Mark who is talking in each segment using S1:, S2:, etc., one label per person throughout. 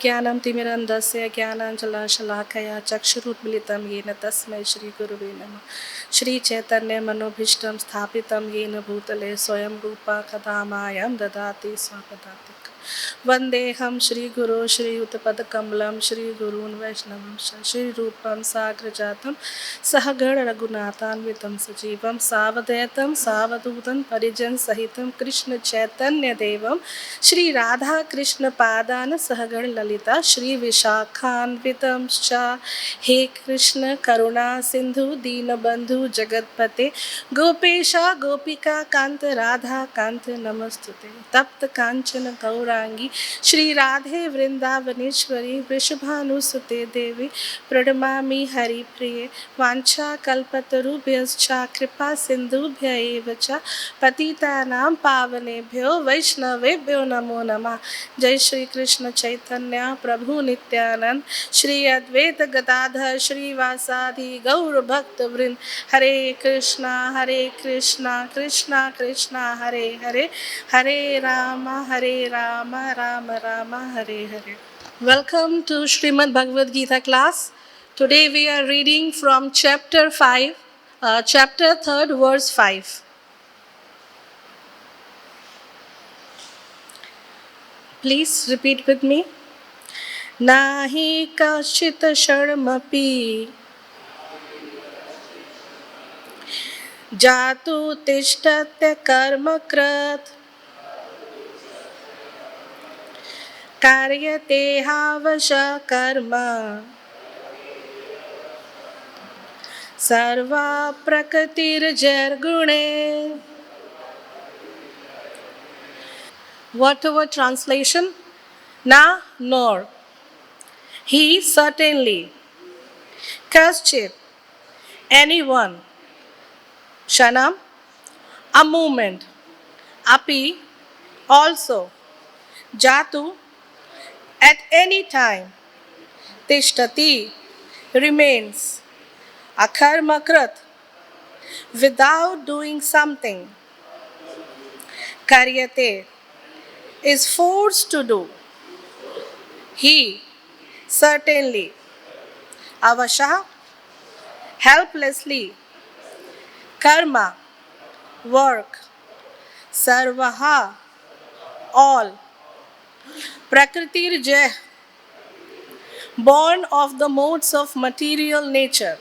S1: ज्ञानं तिमिरन्धस्य ज्ञानाञ्जनशलाकया चक्षुरुन्मीलितं येन तस्मै श्रीगुरुवे नमः। श्रीचैतन्यमनोभीष्टं स्थापितं येन भूतले स्वयं रूपा कदा मायां ददाति स्वपदातिकं। वन्देऽहं श्रीगुरो श्रीयुतपदकमलं श्रीगुरून् वैष्णवंश श्रीरूपं साग्रजातं सहगण रघुनाथान्वितं सजीवं सावधैतं सावधूतं परिजनसहितं कृष्ण चैतन्यदेवं श्रीराधाकृष्णपादान् सहगण ललिता श्रीविशाखान्वितं च। हे कृष्ण करुणा सिंधु दीनबंधु जगतपते गोपेश गोपिका कांत राधा कांत नमस्तुते। तप्त कांचन गौरांगी श्री राधे वृंदावनेश्वरी वृषभानुसुते देवी प्रणमामि हरिप्रिये। वाञ्छा कल्पतरुभ्यश्च कृपा सिन्धुभ्य एव च पतितानां पावनेभ्यो वैष्णवेभ्यो नमो नमः। जय श्री कृष्ण चैतन्य प्रभु नित्यानंद श्री अद्वैत गदाधर श्रीवासादि गौर भक्त वृंद। हरे कृष्णा कृष्णा कृष्णा हरे हरे, हरे Ram Ram Ram Hare Hare. Welcome to Śrīmad-Bhāgavad-Gita class. Today we are reading from chapter 5, chapter 3, verse 5. Please repeat with me. Nahi kaśit षणमपि jātu tiṣṭhati akarma-kṛt kāryate avaśaḥ karma sarvaḥ prakṛti-jair guṇaiḥ. Word to word translation. Na, nor. He, certainly. Kaśtit, anyone. षणमप, a moment. Api, also. jātu, at any time. tiṣṭhati, remains. akarma-kṛt, without doing something. kāryate, is forced to do. He, certainly. avaśaḥ, helplessly. karma, work. sarvaḥ, all. prakṛti-jair, born of the modes of material nature.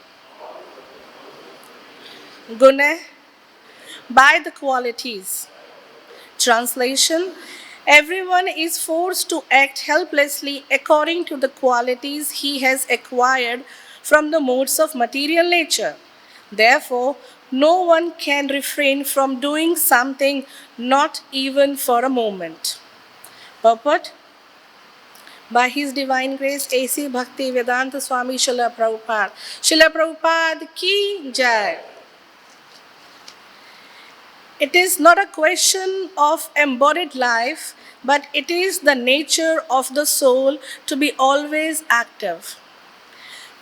S1: guṇaiḥ, by the qualities. Translation. Everyone is forced to act helplessly according to the qualities he has acquired from the modes of material nature. Therefore, no one can refrain from doing something, not even for a moment. Purport. By His Divine Grace, A.C. Bhakti Vedanta Swami Srila Prabhupada. Srila Prabhupada ki Jai. It is not a question of embodied life, but it is the nature of the soul to be always active.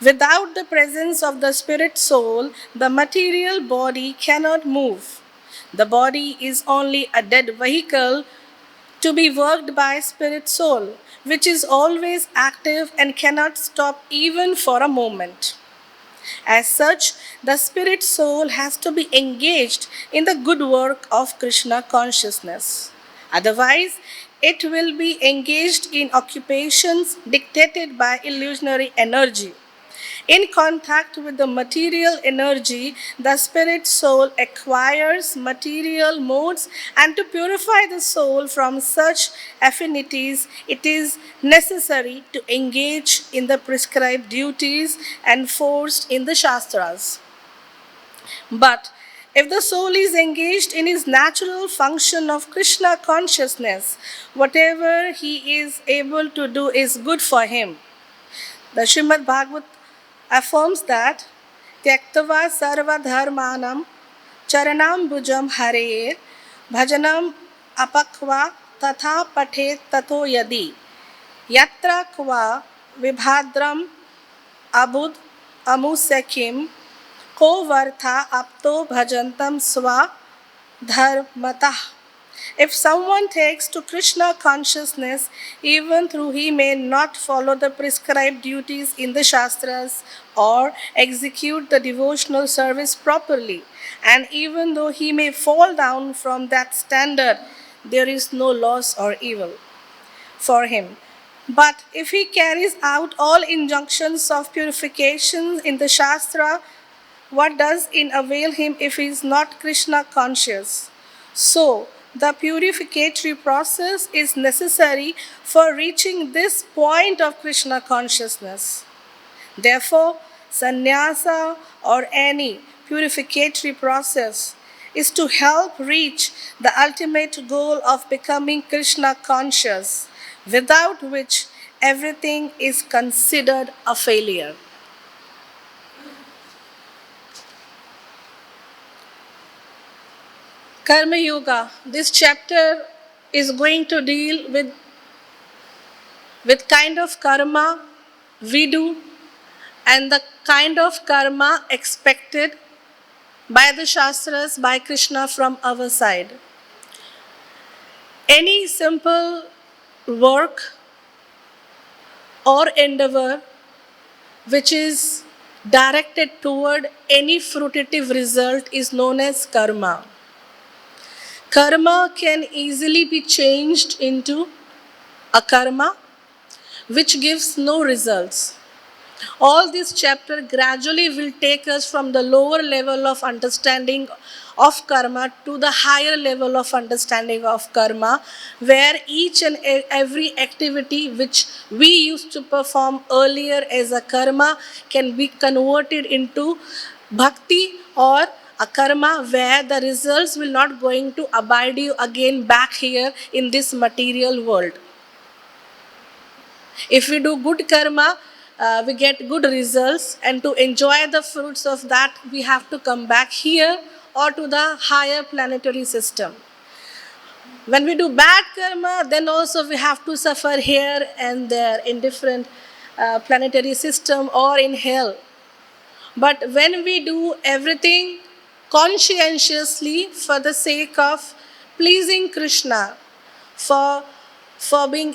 S1: Without the presence of the spirit soul, the material body cannot move. The body is only a dead vehicle to be worked by spirit soul, which is always active and cannot stop even for a moment. As such, the spirit soul has to be engaged in the good work of Kṛṣṇa consciousness. Otherwise, it will be engaged in occupations dictated by illusory energy. In contact with the material energy, the spirit soul acquires material modes, and to purify the soul from such affinities, it is necessary to engage in the prescribed duties enforced in the śāstras. But if the soul is engaged in his natural function of Kṛṣṇa consciousness, whatever he is able to do is good for him. The Śrīmad-Bhāgavatam affirms that tyaktva sarva-dharmanam charanambujam harer bhajanam apakva tatha pathet tato yadi yatra kva vibhadram abud amusakim ko vartha apto bhajantam sva dharmatah If someone takes to Kṛṣṇa consciousness, even though he may not follow the prescribed duties in the śāstras or execute the devotional service properly, and even though he may fall down from that standard, there is no loss or evil for him. But if he carries out all injunctions of purification in the Shastra, what does it avail him if he is not Kṛṣṇa conscious? So, the purificatory process is necessary for reaching this point of Kṛṣṇa consciousness. Therefore, sannyasa or any purificatory process is to help reach the ultimate goal of becoming Kṛṣṇa conscious, without which everything is considered a failure. Karma Yoga. This chapter is going to deal with kind of karma we do and the kind of karma expected by the Shastras, by Kṛṣṇa from our side. Any simple work or endeavor which is directed toward any fruitive result is known as karma. Karma can easily be changed into akarma, which gives no results. All this chapter gradually will take us from the lower level of understanding of karma to the higher level of understanding of karma, where each and every activity which we used to perform earlier as a karma can be converted into bhakti or akarma, where the results will not going to abide you again back here in this material world. If we do good karma, we get good results, and to enjoy the fruits of that, we have to come back here or to the higher planetary system. When we do bad karma, then also we have to suffer here and there in different planetary system or in hell. But when we do everything conscientiously for the sake of pleasing Kṛṣṇa, for being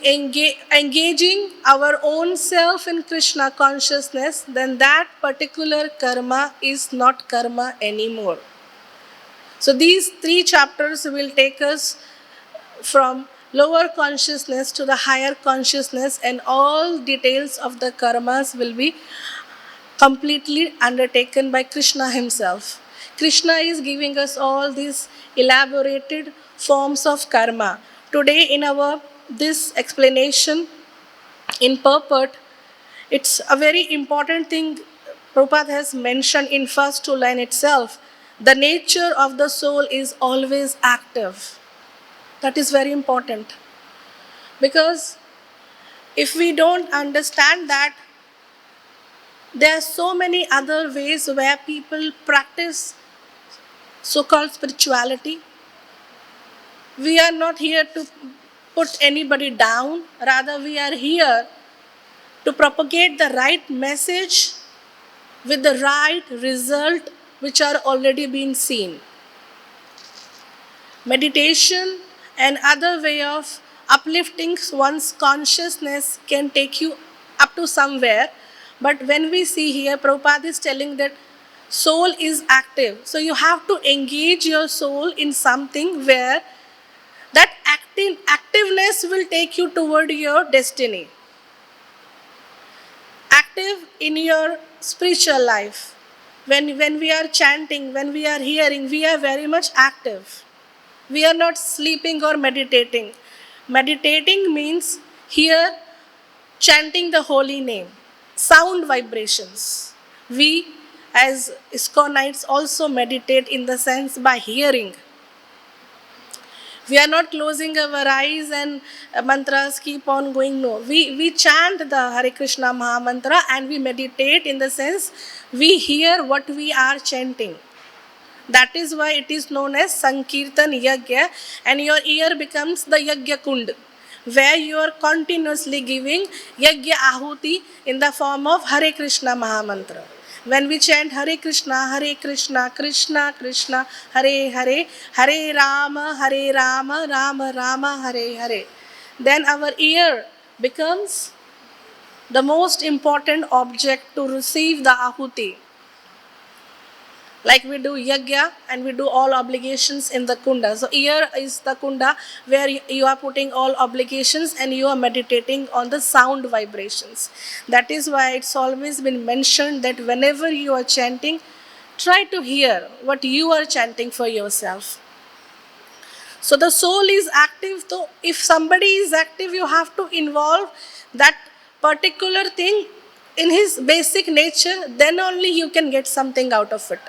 S1: engaging our own self in Kṛṣṇa consciousness, then that particular karma is not karma anymore. So these 3 chapters will take us from lower consciousness to the higher consciousness, and all details of the karmas will be completely undertaken by Kṛṣṇa himself. Kṛṣṇa is giving us all these elaborated forms of karma. Today in this explanation in Purport, it's a very important thing Prabhupada has mentioned in first 2 lines itself. The nature of the soul is always active. That is very important. Because if we don't understand that, there are so many other ways where people practice so-called spirituality. We are not here to put anybody down. Rather, we are here to propagate the right message with the right result which are already being seen. Meditation and other way of uplifting one's consciousness can take you up to somewhere. But when we see here, Prabhupada is telling that soul is active. So you have to engage your soul in something where that activeness will take you toward your destiny. Active in your spiritual life. When we are chanting, when we are hearing, we are very much active. We are not sleeping or meditating. Meditating means here chanting the holy name. Sound vibrations. We as ISKCONites also meditate in the sense by hearing. We are not closing our eyes and mantras keep on going. No. We chant the Hare Krishna Maha Mantra and we meditate in the sense we hear what we are chanting. That is why it is known as Sankirtan Yajna, and your ear becomes the Yajna Kund, where you are continuously giving Yajna Ahuti in the form of Hare Krishna Maha Mantra. When we chant Hare Krishna, Krishna Krishna, Hare Hare, Hare Rama, Rama Rama, Hare Hare, then our ear becomes the most important object to receive the ahuti. Like we do yajna and we do all obligations in the kunda. So ear is the kunda where you are putting all obligations and you are meditating on the sound vibrations. That is why it's always been mentioned that whenever you are chanting, try to hear what you are chanting for yourself. So the soul is active. So if somebody is active, you have to involve that particular thing in his basic nature, then only you can get something out of it.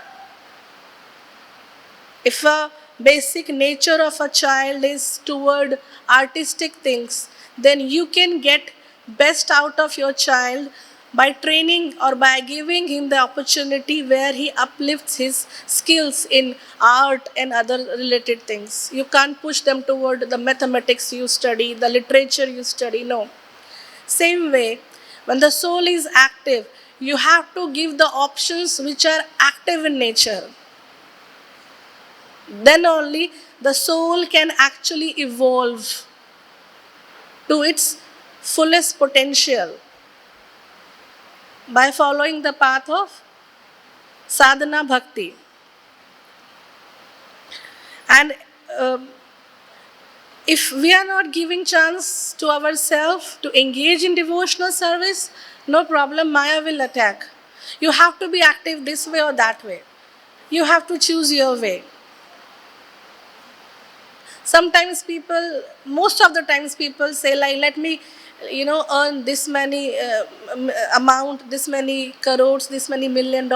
S1: If a basic nature of a child is toward artistic things, then you can get best out of your child by training or by giving him the opportunity where he uplifts his skills in art and other related things. You can't push them toward the mathematics you study, the literature you study, no. Same way, when the soul is active, you have to give the options which are active in nature. Then only the soul can actually evolve to its fullest potential by following the path of sadhana bhakti. And if we are not giving chance to ourselves to engage in devotional service, no problem, Maya will attack. You have to be active this way or that way. You have to choose your way. Sometimes people, most of the times people say like, let me, earn this many amount, this many crores, this many $1 million.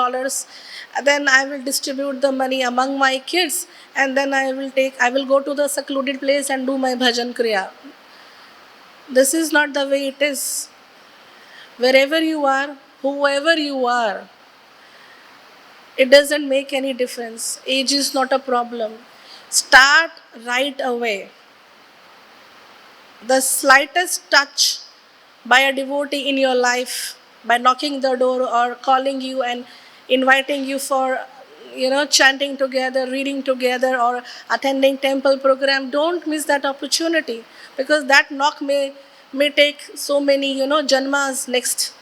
S1: Then I will distribute the money among my kids, and then I will go to the secluded place and do my bhajan kriya. This is not the way it is. Wherever you are, whoever you are, it doesn't make any difference. Age is not a problem. Start right away. The slightest touch by a devotee in your life, by knocking the door or calling you and inviting you for, chanting together, reading together, or attending temple program, don't miss that opportunity, because that knock may take so many, janmas next.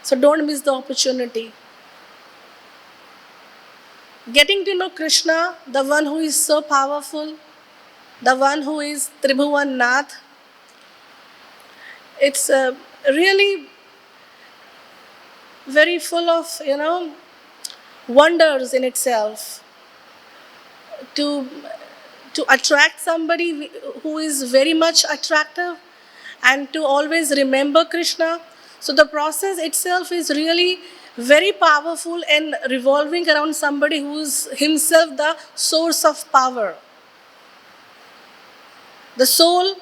S1: So don't miss the opportunity. Getting to know Kṛṣṇa, the one who is so powerful, the one who is Tribhuvan Nath, it's really very full of, wonders in itself. To attract somebody who is very much attractive and to always remember Kṛṣṇa. So the process itself is really very powerful and revolving around somebody who is himself the source of power. The soul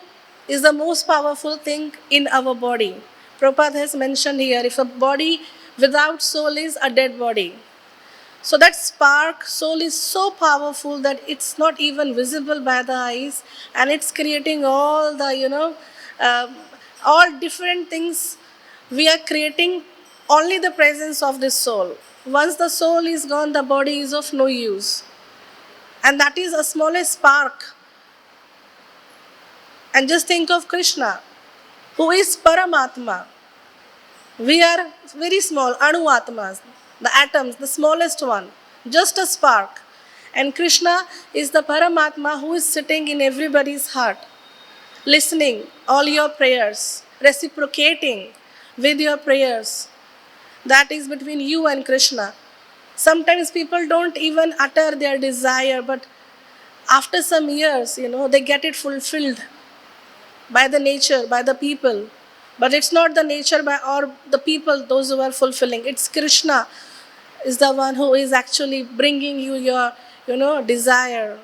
S1: is the most powerful thing in our body. Prabhupada has mentioned here, if a body without soul is a dead body. So that spark, soul is so powerful that it's not even visible by the eyes, and it's creating all the, all different things. We are creating only the presence of this soul. Once the soul is gone, the body is of no use. And that is a smallest spark. And just think of Kṛṣṇa, who is Paramatma. We are very small, Anu Atmas, the atoms, the smallest one, just a spark. And Kṛṣṇa is the Paramatma who is sitting in everybody's heart, listening all your prayers, reciprocating with your prayers. That is between you and Kṛṣṇa. Sometimes people don't even utter their desire, but after some years, they get it fulfilled by the nature, by the people. But it's not the nature or the people, those who are fulfilling. It's Kṛṣṇa is the one who is actually bringing you your, desire.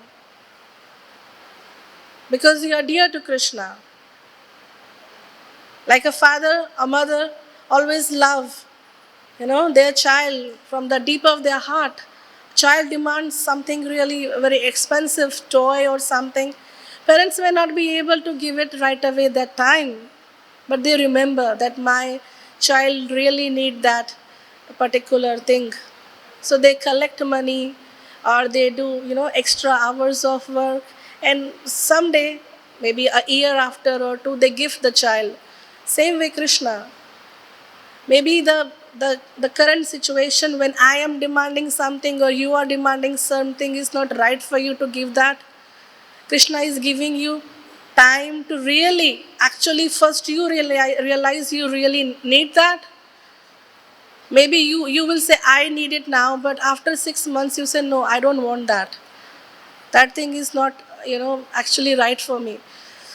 S1: Because you are dear to Kṛṣṇa. Like a father, a mother always love, their child from the deep of their heart. Child demands something really very expensive, toy or something. Parents may not be able to give it right away that time, but they remember that my child really need that a particular thing. So they collect money or they do, extra hours of work, and someday, maybe a year after or two, they give the child. Same way Krishna. Maybe the current situation when I am demanding something or you are demanding something is not right for you to give that. Krishna is giving you time to really, actually first you realize you really need that. Maybe you will say, I need it now, but after 6 months you say, no, I don't want that. That thing is not, actually right for me.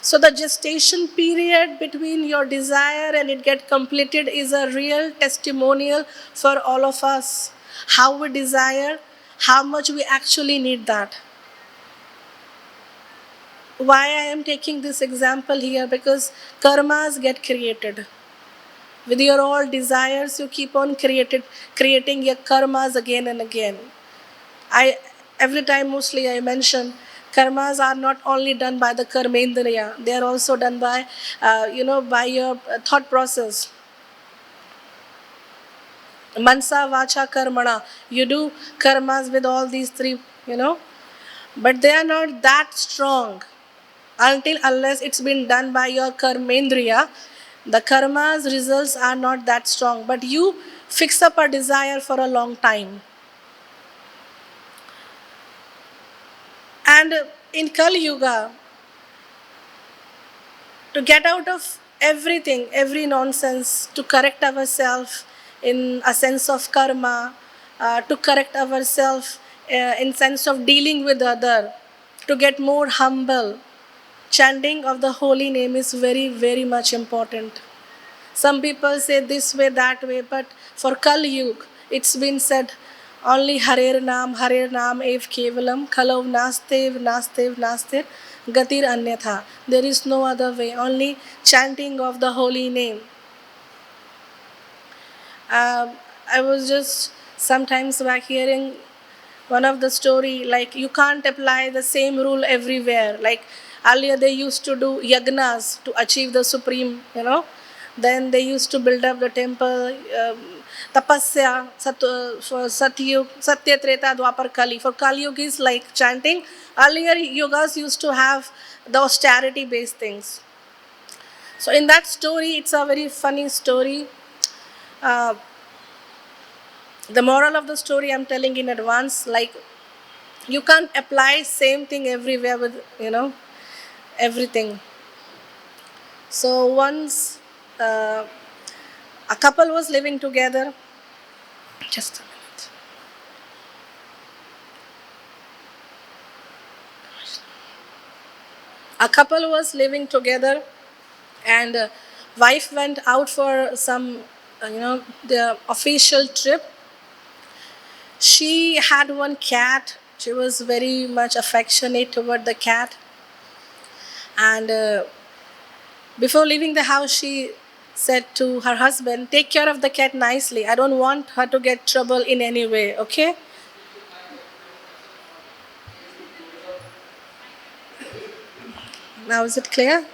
S1: So the gestation period between your desire and it get completed is a real testimonial for all of us. How we desire, how much we actually need that. Why I am taking this example here? Because karmas get created. With your all desires, you keep on creating your karmas again and again. Every time mostly I mention, karmas are not only done by the karmendriya, they are also done by, by your thought process. Mansa, vacha, karmana. You do karmas with all these three, but they are not that strong. Unless it's been done by your karmendriya, the karma's results are not that strong. But you fix up a desire for a long time. And in Kali Yuga, to get out of everything, every nonsense, to correct ourselves in a sense of karma, to correct ourselves in sense of dealing with other, to get more humble, chanting of the holy name is very, very much important. Some people say this way, that way, but for Kali Yuga, it's been said, only Harer Naam ev kevalam, khalav nastir, gatir anyatha. There is no other way, only chanting of the holy name. I was just sometimes back hearing one of the story, like you can't apply the same rule everywhere. Like earlier they used to do yagnas to achieve the supreme, Then they used to build up the temple, tapasya, for Satya, Treta, Dwapar, Kali. For Kali Yuga is like chanting. Earlier yogas used to have the austerity-based things. So in that story, it's a very funny story. The moral of the story I'm telling in advance, like you can't apply same thing everywhere with, everything. So once a couple was living together. Just a minute. A couple was living together, and wife went out for some, the official trip. She had one cat. She was very much affectionate toward the cat. And before leaving the house, she said to her husband, take care of the cat nicely. I don't want her to get trouble in any way, okay? Now is it clear?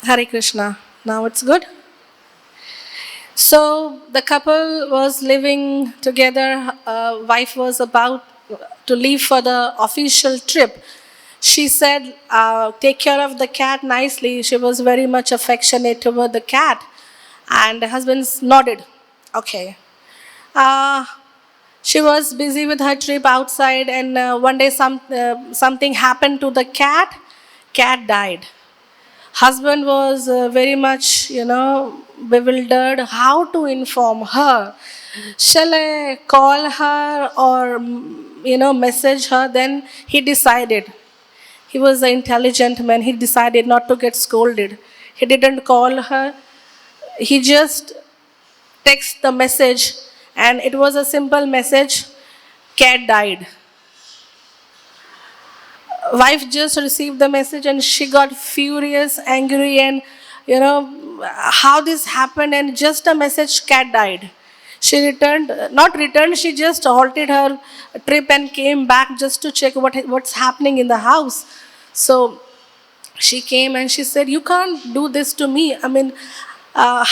S1: Hare Krishna. Now it's good? So the couple was living together. Wife was about to leave for the official trip. She said, take care of the cat nicely. She was very much affectionate toward the cat. And the husband nodded. Okay. She was busy with her trip outside, and one day something happened to the cat. Cat died. Husband was very much, bewildered how to inform her. Shall I call her or, message her? Then he decided. He was an intelligent man. He decided not to get scolded. He didn't call her. He just texted the message, and it was a simple message. Cat died. Wife just received the message and she got furious, angry, and how this happened, and just a message, cat died. She returned, not returned, she just halted her trip and came back just to check what's happening in the house. So she came and she said, "You can't do this to me. I mean,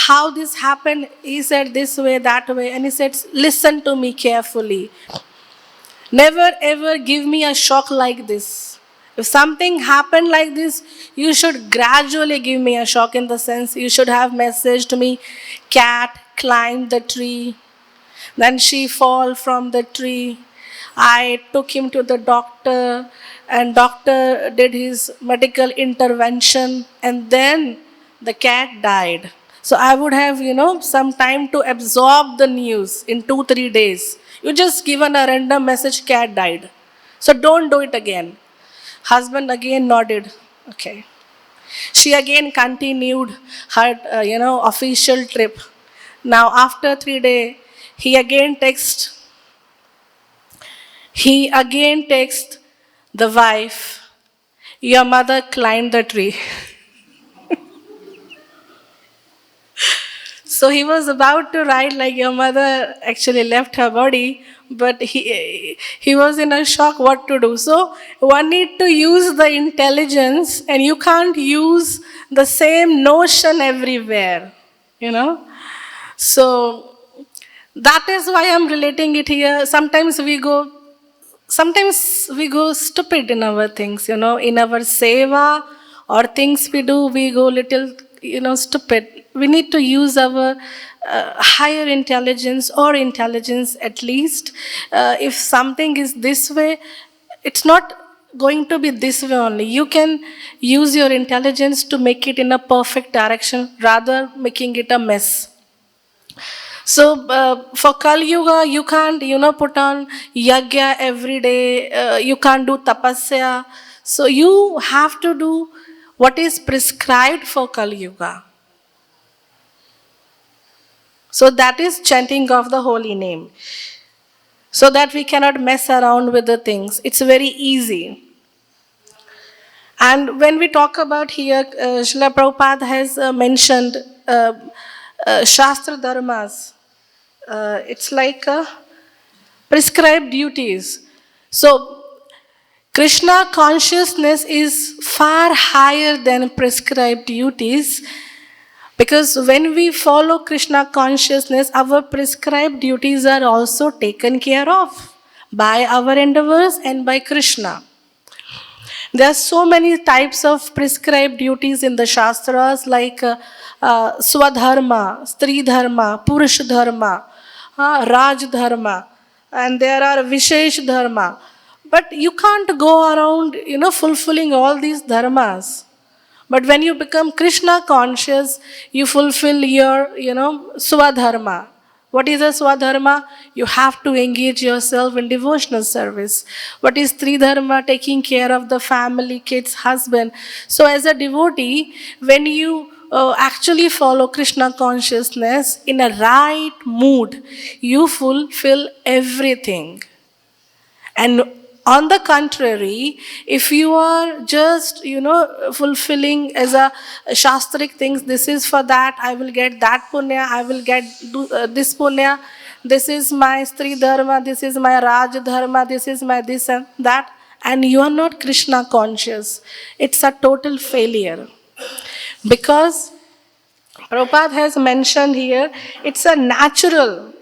S1: how this happened?" He said, "This way, that way." And he said, "Listen to me carefully. Never ever give me a shock like this. If something happened like this, you should gradually give me a shock, in the sense you should have messaged me, cat climbed the tree, then she fall from the tree. I took him to the doctor, and doctor did his medical intervention, and then the cat died." So I would have, some time to absorb the news in 2-3 days. You just given a random message, cat died. So don't do it again. Husband again nodded. Okay. She again continued her, official trip. Now after 3 days, he again texts the wife, "Your mother climbed the tree." So he was about to write like, "Your mother actually left her body," but he was in a shock what to do. So one need to use the intelligence, and you can't use the same notion everywhere, So that is why I'm relating it here. Sometimes we go stupid in our things, in our seva or things we do, we go little, stupid. We need to use our higher intelligence, or intelligence at least. If something is this way, it's not going to be this way only. You can use your intelligence to make it in a perfect direction, rather making it a mess. So for Kali Yuga, you can't, put on yagya every day. You can't do tapasya. So you have to do what is prescribed for Kali Yuga. So that is chanting of the holy name. So that we cannot mess around with the things. It's very easy. And when we talk about here, Srila Prabhupada has mentioned Shastra Dharmas. It's like prescribed duties. So Krishna consciousness is far higher than prescribed duties, because when we follow Krishna consciousness, our prescribed duties are also taken care of by our endeavors and by Krishna. There are so many types of prescribed duties in the Shastras, like Swadharma, Stri Dharma, Purush Dharma, Raj Dharma, and there are Vishesh Dharma. But you can't go around, fulfilling all these dharmas. But when you become Krishna conscious, you fulfill your, Swadharma. What is a Swadharma? You have to engage yourself in devotional service. What is Tridharma? Taking care of the family, kids, husband. So as a devotee, when you actually follow Krishna consciousness in a right mood, you fulfill everything. And on the contrary, if you are just, fulfilling as a shastric things, this is for that, I will get that punya, I will get this punya, this is my Stri Dharma, this is my Raj Dharma, this is my this and that, and you are not Krishna conscious, it's a total failure. Because Prabhupada has mentioned here, it's a natural.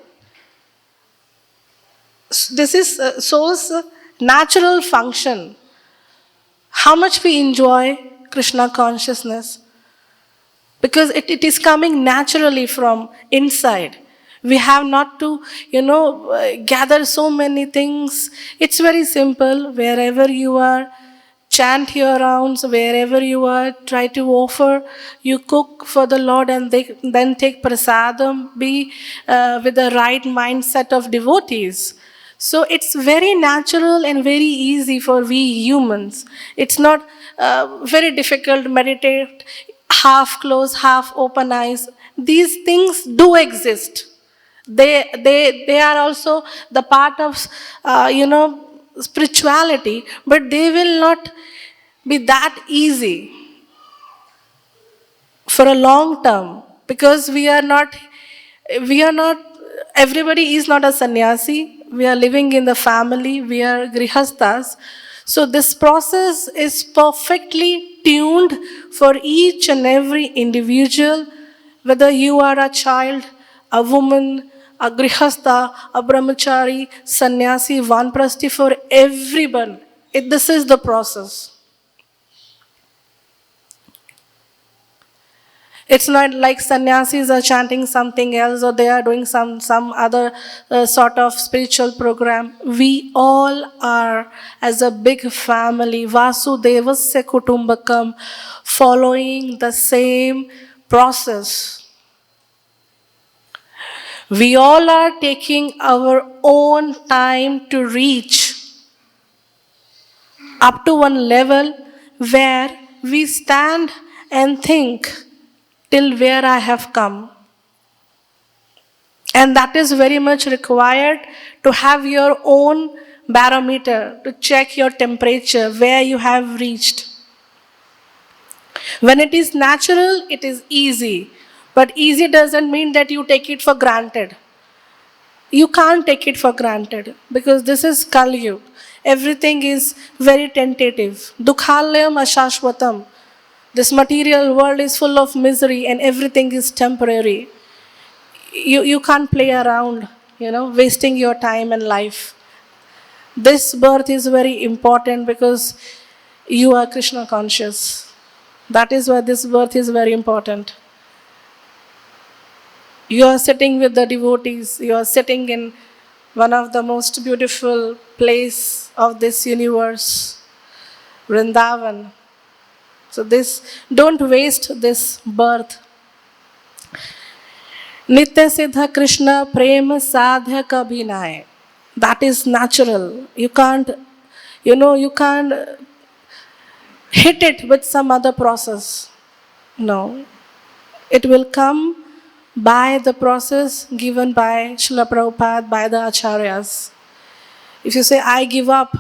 S1: This is soul's natural function. How much we enjoy Krishna consciousness. Because it is coming naturally from inside. We have not to, gather so many things. It's very simple. Wherever you are, chant your rounds. Wherever you are, try to offer. You cook for the Lord and then take prasadam. Be with the right mindset of devotees. So it's very natural and very easy for we humans. It's not very difficult. Meditate, half closed, half open eyes. These things do exist. They are also the part of spirituality, but they will not be that easy for a long term, because we are not everybody is not a sannyasi. We are living in the family. We are grihasthas. So this process is perfectly tuned for each and every individual, whether you are a child, a woman, a grihastha, a brahmachari, sannyasi, vanprasthi, for everyone. This is the process. It's not like sannyasis are chanting something else or they are doing some other sort of spiritual program. We all are, as a big family, Vasudevasya Kutumbakam, following the same process. We all are taking our own time to reach up to one level where we stand and think, till where I have come. And that is very much required to have your own barometer, to check your temperature, where you have reached. When it is natural, it is easy. But easy doesn't mean that you take it for granted. You can't take it for granted because this is Kali Yuga. Everything is very tentative. Dukhalayam ashashvatam. This material world is full of misery and everything is temporary. You can't play around, wasting your time and life. This birth is very important because you are Krishna conscious. That is why this birth is very important. You are sitting with the devotees. You are sitting in one of the most beautiful places of this universe, Vrindavan. So don't waste this birth. Nitya Siddha Krishna Prema Sadhya Kabhinay. That is natural. You can't hit it with some other process. No. It will come by the process given by Srila Prabhupada, by the Acharyas. If you say, I give up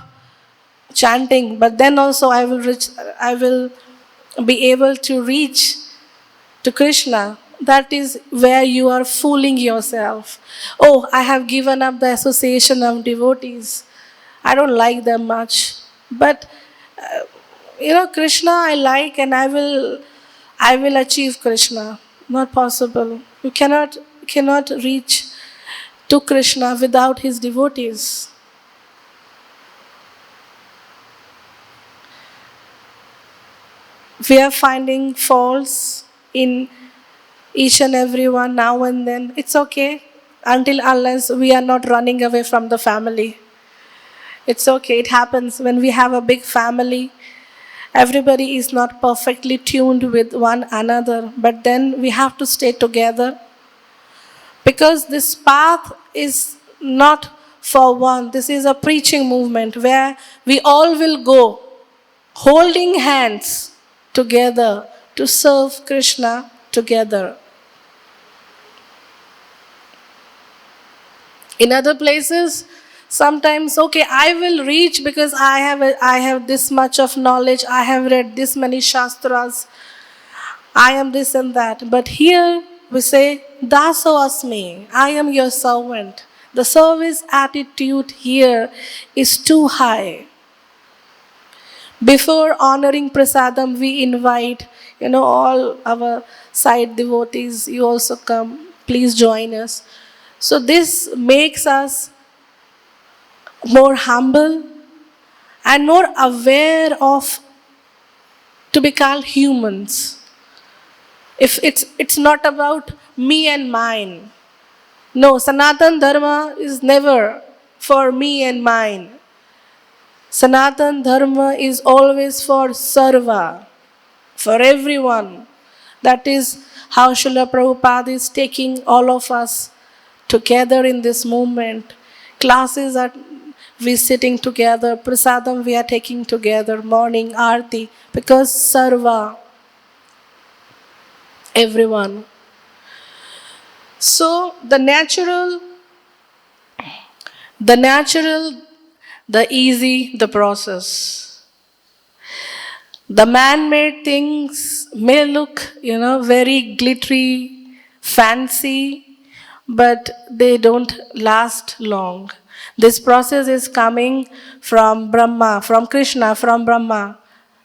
S1: chanting, but then also I will be able to reach to Krishna, that is where you are fooling yourself. Oh, I have given up the association of devotees. I don't like them much. But, Krishna I like and I will achieve Krishna. Not possible. You cannot reach to Krishna without his devotees. We are finding faults in each and every one now and then. It's okay, unless we are not running away from the family. It's okay, it happens when we have a big family. Everybody is not perfectly tuned with one another, but then we have to stay together. Because this path is not for one. This is a preaching movement where we all will go holding hands together to serve Krishna together. In other places, sometimes, okay, I will reach because I have this much of knowledge, I have read this many śāstras, I am this and that. But here we say, Daso asmi, I am your servant. The service attitude here is too high. Before honoring prasadam, we invite, all our side devotees, you also come, please join us. So this makes us more humble and more aware of to be called humans. If it's not about me and mine. No, Sanatan Dharma is never for me and mine. Sanatan Dharma is always for sarva, for everyone. That is how Srila Prabhupada is taking all of us together in this movement. Classes are we sitting together, prasadam we are taking together, morning arti, because sarva, everyone. So the natural, the easy, the process. The man-made things may look, very glittery, fancy, but they don't last long. This process is coming from Brahma, from Kṛṣṇa, from Brahma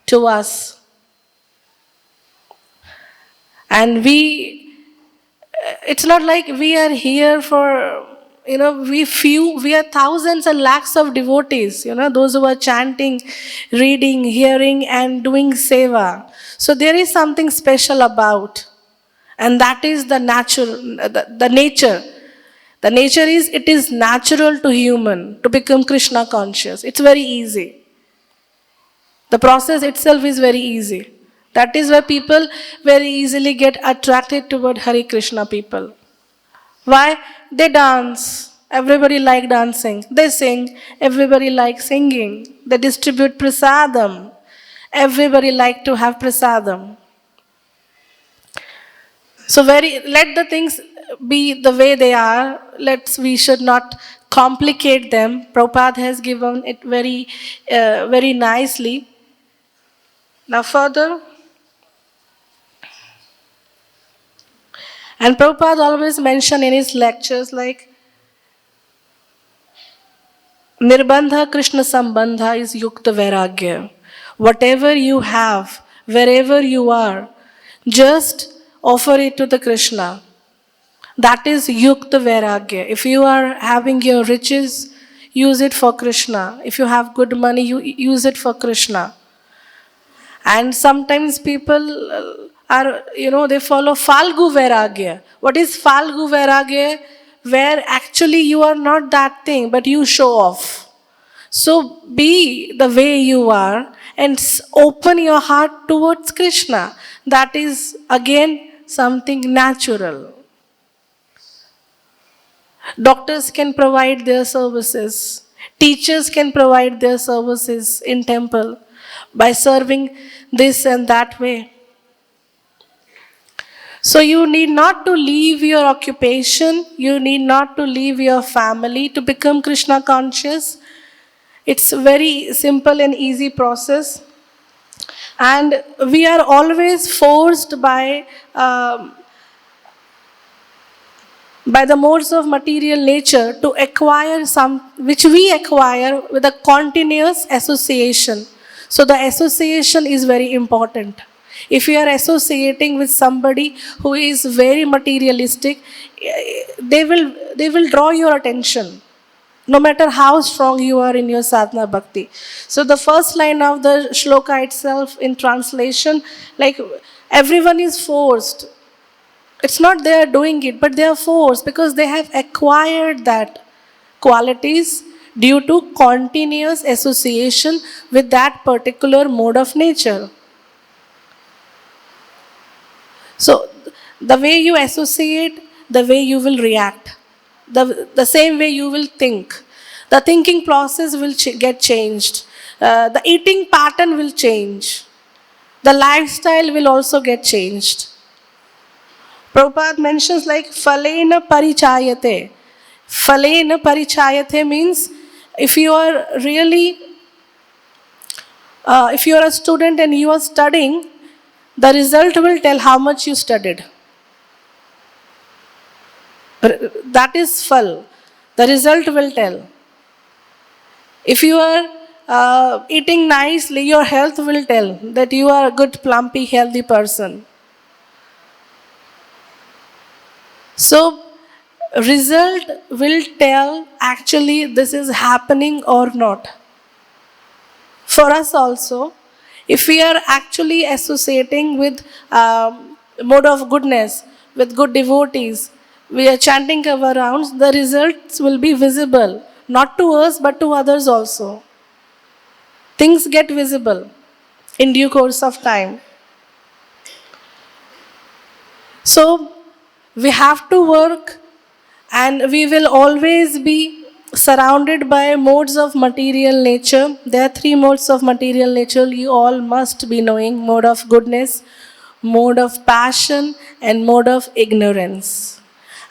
S1: to us. And it's not like we are here for, we are thousands and lakhs of devotees, those who are chanting, reading, hearing, and doing seva. So there is something special about, and that is the nature. The nature is, it is natural to human to become Kṛṣṇa conscious. It's very easy. The process itself is very easy. That is why people very easily get attracted toward Hare Krishna people. Why? They dance. Everybody like dancing. They sing. Everybody like singing. They distribute prasadam. Everybody like to have prasadam. So let the things be the way they are. We should not complicate them. Prabhupada has given it very, very nicely. Now further. And Prabhupada always mentioned in his lectures like, Nirbandha Krishna Sambandha is Yukta Vairagya. Whatever you have, wherever you are, just offer it to the Krishna. That is Yukta Vairagya. If you are having your riches, use it for Krishna. If you have good money, you use it for Krishna. And sometimes people they follow Falgu Vairagya. What is Falgu Vairagya? Where actually you are not that thing, but you show off. So be the way you are and open your heart towards Krishna. That is again something natural. Doctors can provide their services. Teachers can provide their services in temple by serving this and that way. So you need not to leave your occupation, you need not to leave your family to become Krishna conscious. It's a very simple and easy process. And we are always forced by the modes of material nature to acquire which we acquire with a continuous association. So the association is very important. If you are associating with somebody who is very materialistic, they will draw your attention, no matter how strong you are in your sadhana bhakti. So the first line of the shloka itself in translation, like everyone is forced. It's not they are doing it, but they are forced because they have acquired that qualities due to continuous association with that particular mode of nature. So the way you associate, the way you will react, the same way you will think. The thinking process will get changed. The eating pattern will change. The lifestyle will also get changed. Prabhupada mentions like phalena parichayate. Phalena parichayate means if you are really, if you are a student and you are studying, the result will tell how much you studied. That is phal. The result will tell. If you are eating nicely, your health will tell that you are a good, plumpy, healthy person. So, result will tell actually this is happening or not. For us also, if we are actually associating with mode of goodness, with good devotees, we are chanting our rounds, the results will be visible, not to us but to others also. Things get visible in due course of time. So, we have to work, and we will always be surrounded by modes of material nature. There are 3 modes of material nature you all must be knowing: mode of goodness, mode of passion, and mode of ignorance.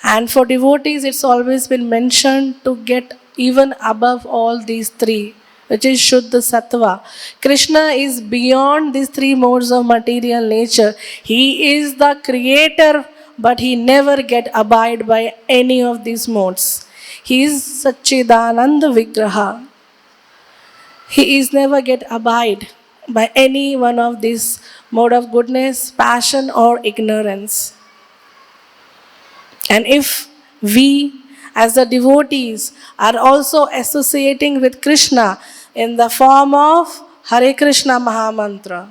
S1: And for devotees, it's always been mentioned to get even above all these 3, which is Shuddha Sattva. Krishna is beyond these 3 modes of material nature. He is the creator but he never get abide by any of these modes. He is Satchidananda Vigraha. He is never get abide by any one of these mode of goodness, passion or ignorance. And if we as the devotees are also associating with Kṛṣṇa in the form of Hare Krishna Mahamantra,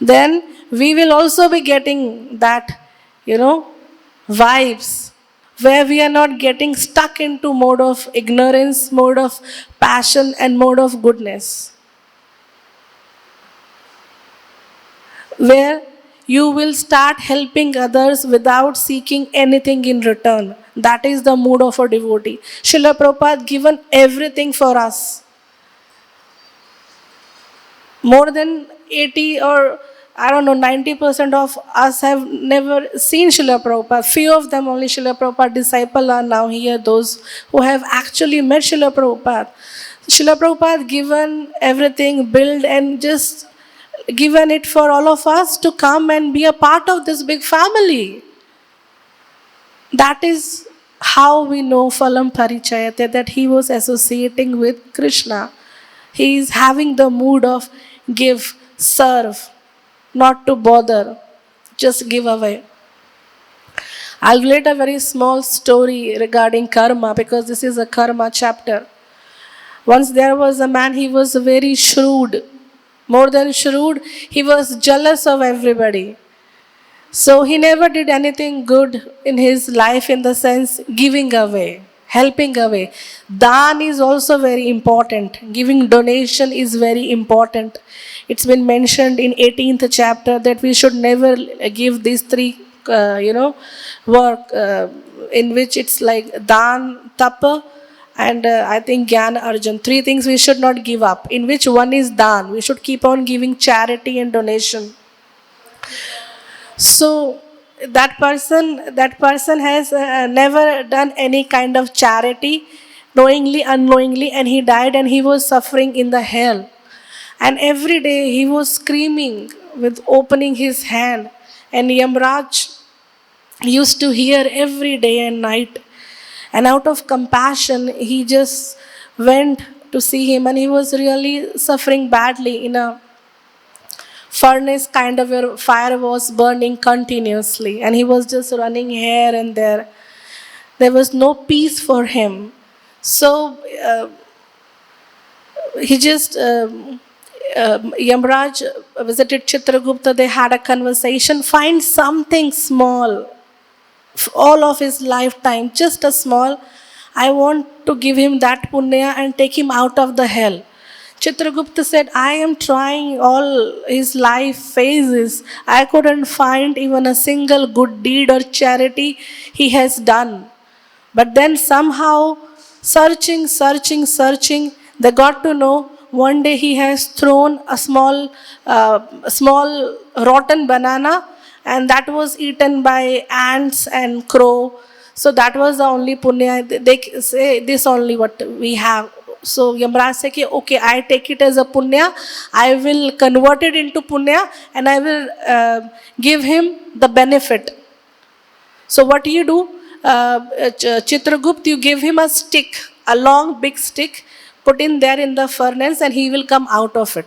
S1: then we will also be getting that, vibes where we are not getting stuck into mode of ignorance, mode of passion and mode of goodness. Where you will start helping others without seeking anything in return. That is the mood of a devotee. Srila Prabhupada given everything for us. More than 80 or 90% of us have never seen Srila Prabhupada. Few of them only Srila Prabhupada disciples are now here, those who have actually met Srila Prabhupada. Srila Prabhupada given everything, built and just given it for all of us to come and be a part of this big family. That is how we know phalam parichayate, that he was associating with Kṛṣṇa. He is having the mood of give, serve, not to bother, just give away. I'll relate a very small story regarding karma, because this is a karma chapter. Once there was a man, he was very shrewd. More than shrewd, he was jealous of everybody. So he never did anything good in his life in the sense giving away, helping away. Daan is also very important. Giving donation is very important. It's been mentioned in 18th chapter that we should never give these three, work in which it's like daan, tapa, and I think Gyan Arjun. 3 things we should not give up, in which one is daan. We should keep on giving charity and donation. So that person has never done any kind of charity, knowingly, unknowingly, and he died and he was suffering in the hell. And every day he was screaming with opening his hand, and Yamraj used to hear every day and night. And out of compassion, he just went to see him, and he was really suffering badly in a furnace kind of where fire was burning continuously, and he was just running here and there. There was no peace for him. So he just Yamraj visited Chitragupta. They had a conversation. Find something small, all of his lifetime, just a small. I want to give him that punya and take him out of the hell. Chitragupta said, I am trying all his life phases. I couldn't find even a single good deed or charity he has done. But then somehow, searching, they got to know one day he has thrown a small rotten banana, and that was eaten by ants and crow. So that was the only punya. They say this only what we have. So Yamraj said, okay, I take it as a punya. I will convert it into punya and I will give him the benefit. So what do you do? Chitragupta, you give him a stick, a long big stick, put in there in the furnace, and he will come out of it.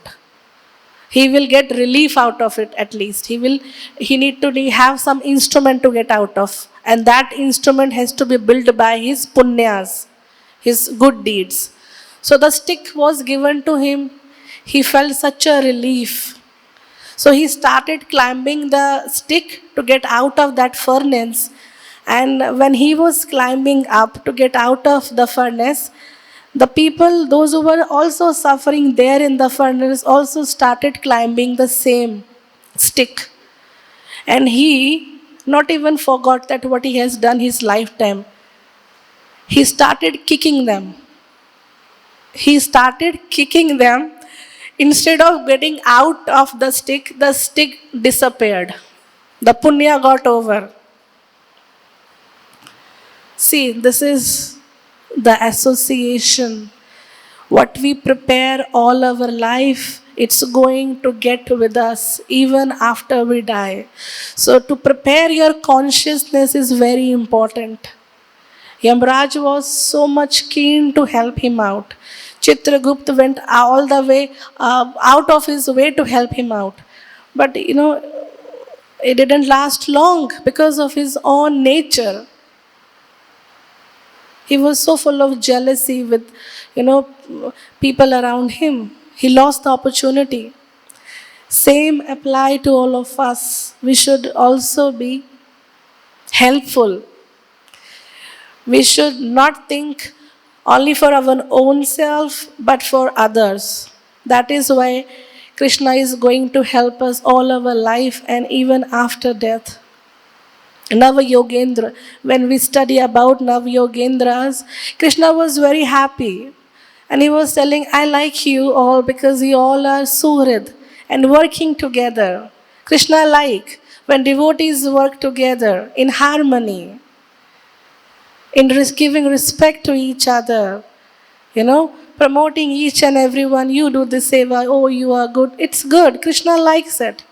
S1: He will get relief out of it at least. He need to have some instrument to get out of. And that instrument has to be built by his punyas, his good deeds. So the stick was given to him. He felt such a relief. So he started climbing the stick to get out of that furnace. And when he was climbing up to get out of the furnace, the people, those who were also suffering there in the furnace, also started climbing the same stick. And he not even forgot that what he has done his lifetime. He started kicking them. Instead of getting out of the stick disappeared. The punya got over. See, this is the association. What we prepare all our life It's going to get with us even after we die. So to prepare your consciousness is very important. Yamraj was so much keen to help him out. Chitragupta went all the way out of his way to help him out. But it didn't last long because of his own nature. He was so full of jealousy with, people around him. He lost the opportunity. Same apply to all of us. We should also be helpful. We should not think only for our own self, but for others. That is why Kṛṣṇa is going to help us all our life and even after death. Nava-yogendra, when we study about Nava-yogendras, Kṛṣṇa was very happy. And he was telling, I like you all because you all are suhrid and working together. Kṛṣṇa like when devotees work together in harmony, in giving respect to each other, promoting each and everyone. You do the seva, oh, you are good. It's good. Kṛṣṇa likes it.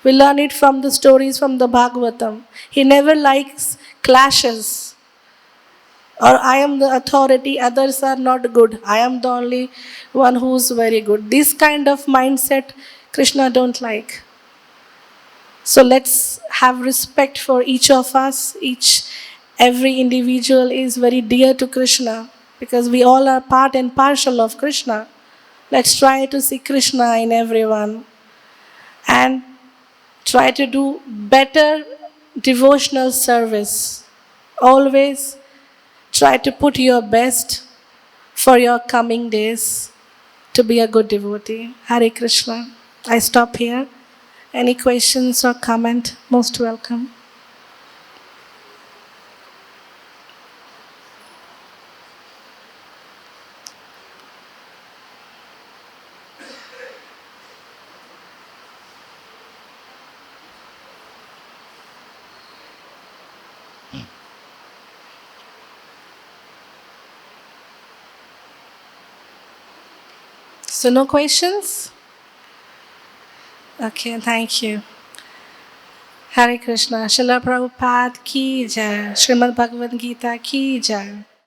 S1: We learn it from the stories from the Bhagavatam. He never likes clashes. Or I am the authority, others are not good. I am the only one who is very good. This kind of mindset Kṛṣṇa don't like. So let's have respect for each of us. Every individual is very dear to Kṛṣṇa because we all are part and parcel of Kṛṣṇa. Let's try to see Kṛṣṇa in everyone and try to do better devotional service. Always try to put your best for your coming days to be a good devotee. Hare Krishna. I stop here. Any questions or comment? Most welcome. So no questions? Okay, thank you. Hare Krishna. Srila Prabhupada ki jai. Śrīmad-Bhāgavatam ki jai.